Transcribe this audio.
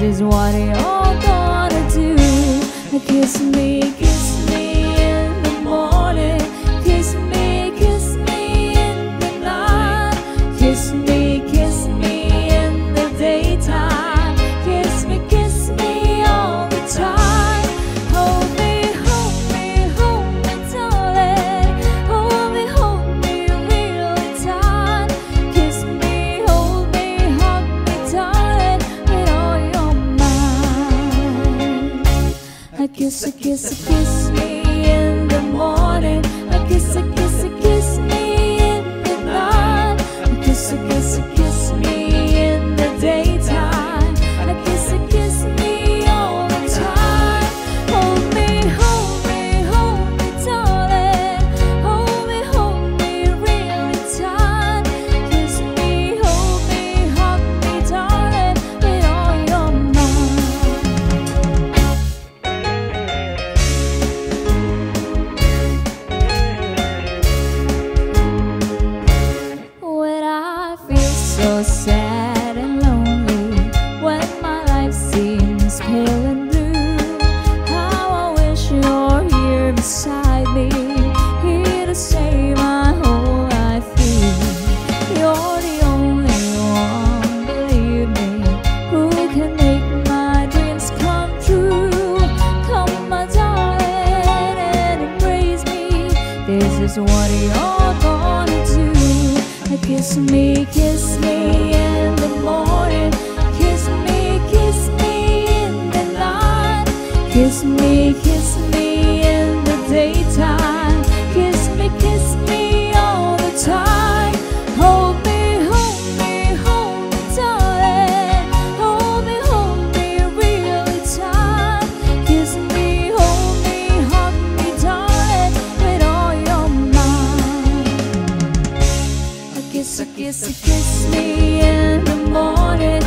is what you're gonna do. Kiss me in the morning. Kiss me in the night. Kiss me in the daytime. Kiss me all the time. Hold me, darling. Hold me really tight. Kiss me, hold me, hug me, darling, with all your might. Kiss me in the morning. Kiss me in the night. Kiss me in the daytime. Kiss me all the time. Hold me, darling. Hold me really tight. Kiss me, hold me, hug me, darling, with all your might. When I feel so sad and lonely, when my life seems pale and blue, how I wish you're here beside me, here to save my whole life through. You're the only one, believe me, who can make my dreams come true. Come, my darling, and embrace me. This is what you're gonna do. Kiss me in the morning. Kiss me in the night. Kiss me in the daytime. Kiss me all the time. Hold me, darling. Hold me really tight. Kiss me, hold me, hug me, darling, with all your might. Kiss me in the morning.